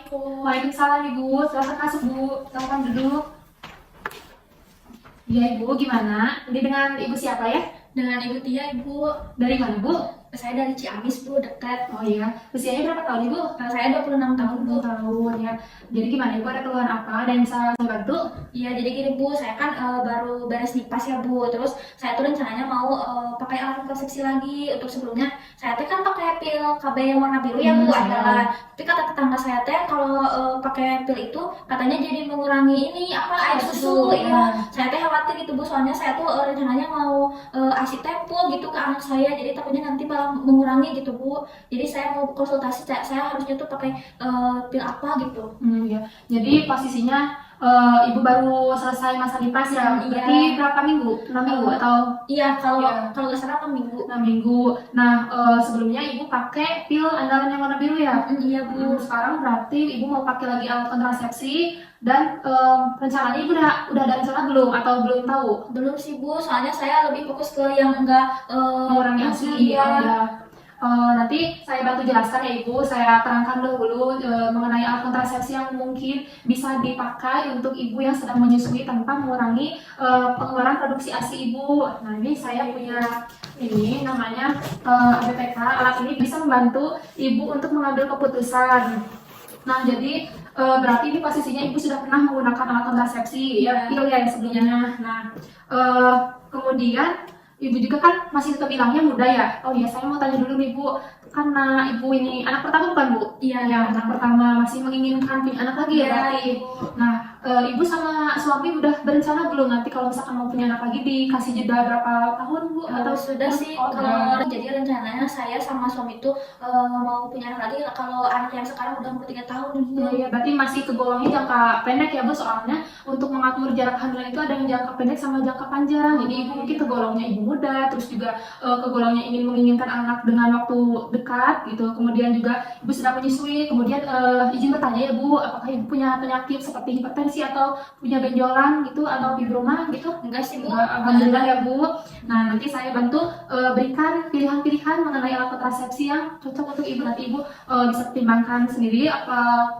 Assalamualaikum. Waalaikumsalam Ibu, silahkan masuk Bu, silahkan duduk. Iya Ibu, gimana? Ini dengan Ibu siapa ya? Dengan Ibu Tia, Ibu. Dari mana Bu? Saya dari Ciamis, Bu, dekat. Oh iya, usianya berapa tahun Ibu? Saya 26 tahun, Bu. 6 tahun ya. Jadi gimana Ibu, ada keluhan apa dan bisa saya bantu? Iya, jadi gini Bu, saya kan baru beres nipas ya Bu. Terus saya tuh rencananya mau pakai alat kontrasepsi lagi. Untuk sebelumnya saya tuh kan pakai pil KB yang warna biru ya Bu, andalan. Tapi kata tetangga saya teh kalau pakai pil itu katanya jadi mengurangi ini apa air susu. Iya, saya teh khawatir gitu Bu, soalnya saya tuh rencananya mau ASI tempo gitu ke anak saya. Jadi takutnya nanti malah mengurangi gitu Bu. Jadi saya mau konsultasi, saya harusnya tuh pakai pil apa gitu. Ya. Jadi posisinya Ibu baru selesai masa nipas ya? Iya. Berarti berapa minggu? 6 minggu atau? Iya, kalau Iya. kalau nggak salah 6 minggu. 6 minggu. Nah, sebelumnya Ibu pakai pil andalan yang warna biru ya? Iya Bu. Sekarang berarti Ibu mau pakai lagi alat kontrasepsi dan rencananya Ibu udah ada rencana belum atau belum tahu? Belum sih Bu, soalnya saya lebih fokus ke yang enggak Mengurangi ASI. Iya. Oh, ya. Nanti saya bantu jelaskan ya Ibu, saya terangkan dulu mengenai alat kontrasepsi yang mungkin bisa dipakai untuk Ibu yang sedang menyusui tanpa mengurangi pengeluaran produksi ASI Ibu. Nah, ini saya punya ini namanya ABPK. Alat ini bisa membantu Ibu untuk mengambil keputusan. Nah, jadi berarti ini posisinya Ibu sudah pernah menggunakan alat kontrasepsi ya, pil ya sebelumnya. Nah, kemudian Ibu juga kan masih terbilangnya muda ya. Oh iya, saya mau tanya dulu nih Bu, karena Ibu ini anak pertama bukan Bu? Iya, Ya, anak pertama, masih menginginkan punya anak lagi ya berarti. Nah, Ibu sama suami udah berencana belum nanti kalau misalkan mau punya anak lagi dikasih jeda berapa tahun Bu? Atau sudah sih, Oh, kalau jadi rencananya saya sama suami itu mau punya anak lagi kalau anak yang sekarang udah umur 3 tahun Bu. Ya, berarti masih kegolongnya jangka pendek ya Bu, soalnya untuk mengatur jarak kehamilan itu ada yang jangka pendek sama jangka panjang. Jadi Ibu mungkin kegolongnya Ibu muda, terus juga kegolongnya ingin menginginkan anak dengan waktu dekat gitu. Kemudian juga Ibu sedang menyusui. Kemudian izin bertanya ya Bu, apakah Ibu punya penyakit seperti hipertensi atau punya benjolan gitu atau fibroma gitu? Enggak sih Bu. Alhamdulillah ya Bu. Nah, nanti saya bantu berikan pilihan-pilihan mengenai alat kontrasepsi yang cocok untuk Ibu. Nanti Ibu bisa pertimbangkan sendiri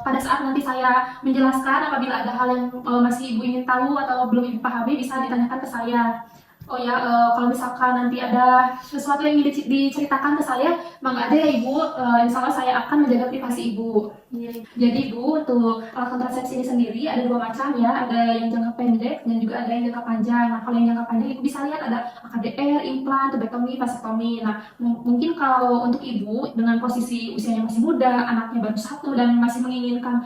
pada saat nanti saya menjelaskan. Apabila ada hal yang masih Ibu ingin tahu atau belum Ibu pahami, bisa ditanyakan ke saya. Oh ya, kalau misalkan nanti ada sesuatu yang ingin diceritakan ke saya, mangga aja ya Ibu. Insya Allah saya akan menjaga privasi Ibu. Jadi Bu, untuk alat kontrasepsi ini sendiri ada 2 macam ya, ada yang jangka pendek dan juga ada yang jangka panjang. Nah, kalau yang jangka panjang Ibu bisa lihat ada AKDR, implan, tubektomi, vasektomi. Nah, mungkin kalau untuk Ibu dengan posisi usianya masih muda, anaknya baru 1 dan masih menginginkan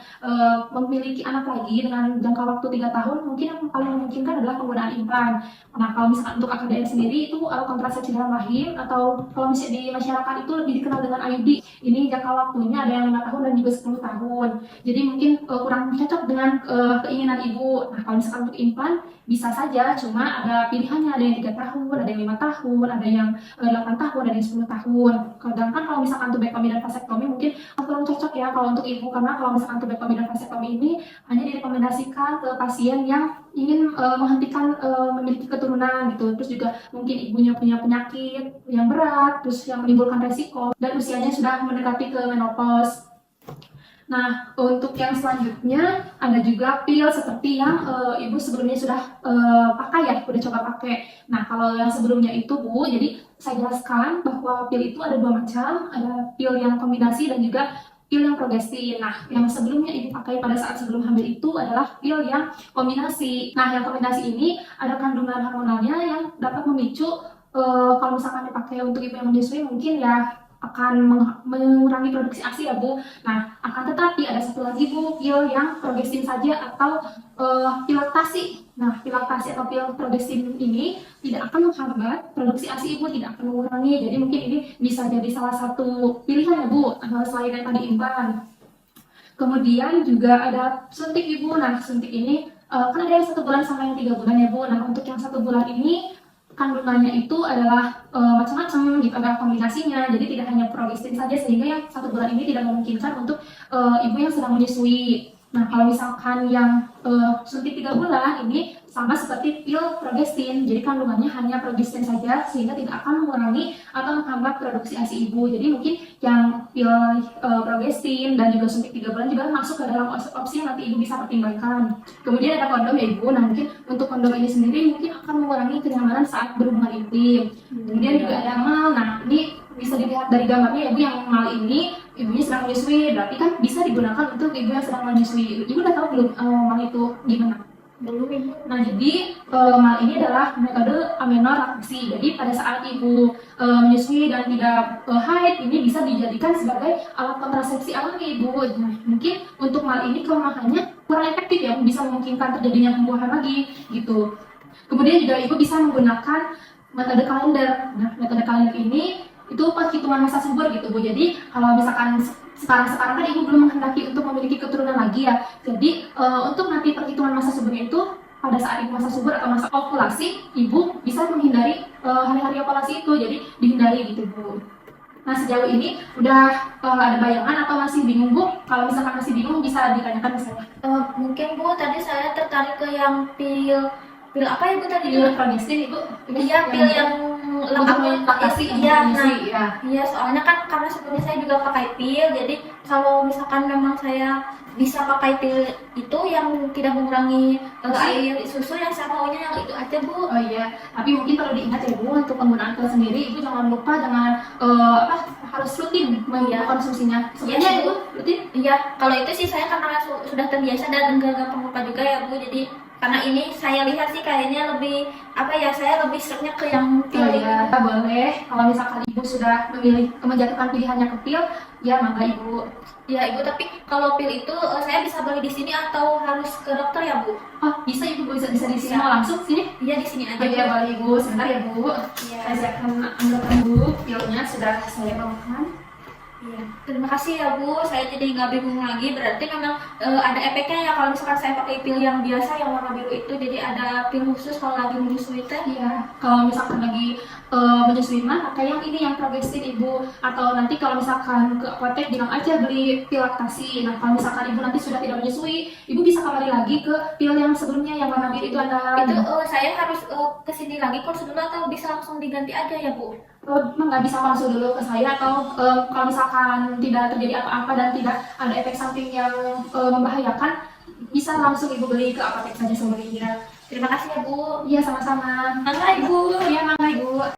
memiliki anak lagi dengan jangka waktu 3 tahun, mungkin yang paling memungkinkan adalah penggunaan implan. Nah, kalau misalkan untuk AKDR sendiri itu alat kontrasepsi dalam rahim, atau kalau misalnya di masyarakat itu lebih dikenal dengan IUD. Ini jangka waktunya ada yang 5 tahun dan juga 10 tahun. Jadi mungkin kurang cocok dengan keinginan Ibu. Nah, kalau misalkan untuk implan bisa saja, cuma ada pilihannya, ada yang 3 tahun, ada yang 5 tahun, ada yang 8 tahun, ada yang 10 tahun. Sedangkan kalau misalkan tubektomi dan vasektomi mungkin kurang cocok ya kalau untuk Ibu, karena kalau misalkan tubektomi dan vasektomi ini hanya direkomendasikan ke pasien yang ingin menghentikan memiliki keturunan gitu. Terus juga mungkin ibunya punya penyakit yang berat, terus yang menimbulkan resiko, dan usianya sudah mendekati ke menopause. Nah, untuk yang selanjutnya ada juga pil seperti yang Ibu sebelumnya sudah pakai ya, udah coba pakai. Nah, kalau yang sebelumnya itu Bu, jadi saya jelaskan bahwa pil itu ada 2 macam, ada pil yang kombinasi dan juga pil yang progestin. Nah, yang sebelumnya Ibu pakai pada saat sebelum hamil itu adalah pil yang kombinasi. Nah, yang kombinasi ini ada kandungan hormonalnya yang dapat memicu kalau misalkan dipakai untuk Ibu yang menyusui mungkin ya akan mengurangi produksi ASI ya Bu. Nah, akan tetapi ada satu lagi Bu, pil yang progestin saja atau pil laktasi. Nah, pil laktasi atau pil progestin ini tidak akan menghambat produksi ASI Ibu, tidak akan mengurangi. Jadi mungkin ini bisa jadi salah satu pilihan ya Bu, selain yang tadi implan. Kemudian juga ada suntik Ibu. Nah, suntik ini kan ada yang 1 bulan sama yang 3 bulan ya Bu. Nah, untuk yang 1 bulan ini kandungannya itu adalah macam-macam gitu, ada kombinasinya, jadi tidak hanya progestin saja, sehingga yang 1 bulan ini tidak memungkinkan untuk ibu yang sedang menyusui. Nah, kalau misalkan yang suntik 3 bulan ini sama seperti pil progestin. Jadi kandungannya hanya progestin saja sehingga tidak akan mengurangi atau menghambat produksi ASI ibu. Jadi mungkin yang pil progestin dan juga suntik 3 bulan juga masuk ke dalam opsi yang nanti ibu bisa pertimbangkan. Kemudian ada kondom ya ibu. Nah mungkin untuk kondom ini sendiri mungkin akan mengurangi kenyamanan saat berhubungan intim. Kemudian juga ada mal. Nah ini bisa dilihat dari gambarnya ya ibu, yang mal ini ibunya sedang menyusui, berarti kan bisa digunakan untuk ibu yang sedang menyusui. Ibu udah tahu belum mal itu gimana? Belum ibu. Nah, jadi mal ini adalah metode amenoreaksi. Jadi pada saat ibu menyusui dan tidak haid, ini bisa dijadikan sebagai alat kontrasepsi alami ibu. Nah, mungkin untuk mal ini kelemahannya kurang efektif ya, bisa memungkinkan terjadinya pembuahan lagi gitu. Kemudian juga ibu bisa menggunakan metode kalender. Nah, metode kalender ini itu perhitungan masa subur gitu Bu. Jadi kalau misalkan sekarang kan ibu belum menghendaki untuk memiliki keturunan lagi ya. Jadi untuk nanti perhitungan masa suburnya itu pada saat ibu masa subur atau masa ovulasi, ibu bisa menghindari hari-hari ovulasi itu. Jadi dihindari gitu Bu. Nah sejauh ini udah ada bayangan atau masih bingung Bu? Kalau misalkan masih bingung bisa ditanyakan ke saya. Mungkin Bu, tadi saya tertarik ke yang pil apa ya Bu tadi? Pil progestin ibu? Iya, pil yang untuk mengatasi iya, emosi ya. iya, soalnya kan karena sebelumnya saya juga pakai pil, jadi kalau misalkan memang saya bisa pakai pil itu yang tidak mengurangi air susu, yang saya maunya yang itu aja Bu. Oh iya, tapi mungkin perlu diingat ya Bu, untuk penggunaan pil sendiri ibu jangan lupa jangan harus rutin mengkonsumsinya. Sebenarnya ibu rutin? Iya, kalau itu sih saya karena sudah terbiasa dan enggak gampang lupa juga ya Bu, jadi karena ini saya lihat sih kayaknya lebih apa ya, saya lebih seretnya ke yang pil Oh ini. iya, boleh. Kalau misalkan ibu sudah memilih menjatuhkan pilihannya ke pil, ya mangga ibu. Ya Ibu, tapi kalau pil itu saya bisa beli di sini atau harus ke dokter ya Bu? Oh bisa ibu, bisa di sini. Bisa. Mau langsung sini? Iya, di sini aja. Oh iya boleh ibu, sebentar ya Bu. Iya. Saya siapkan ambilkan Bu, pilnya sudah saya bawakan. Iya. Terima kasih ya Bu, saya jadi nggak bingung lagi. Berarti memang ada efeknya ya kalau misalkan saya pakai pil yang biasa yang warna biru itu, jadi ada pil khusus kalau lagi menyusui teh. Iya, kalau misalkan lagi menyusui mah pakai yang ini, yang progestin ibu. Atau nanti kalau misalkan ke apotek bilang aja beli pil laktasi. Nah kalau misalkan ibu nanti sudah tidak menyusui, ibu bisa kembali lagi ke pil yang sebelumnya yang warna biru itu ada. Itu saya harus kesini lagi konsul dulu atau bisa langsung diganti aja ya Bu? Nggak bisa konsul dulu ke saya, atau kalau misalkan tidak terjadi apa-apa dan tidak ada efek samping yang membahayakan, bisa langsung ibu beli ke apotek saja sebelumnya. Terima kasih ya Bu. Iya sama-sama. Mangga Ibu. Iya mangga ibu.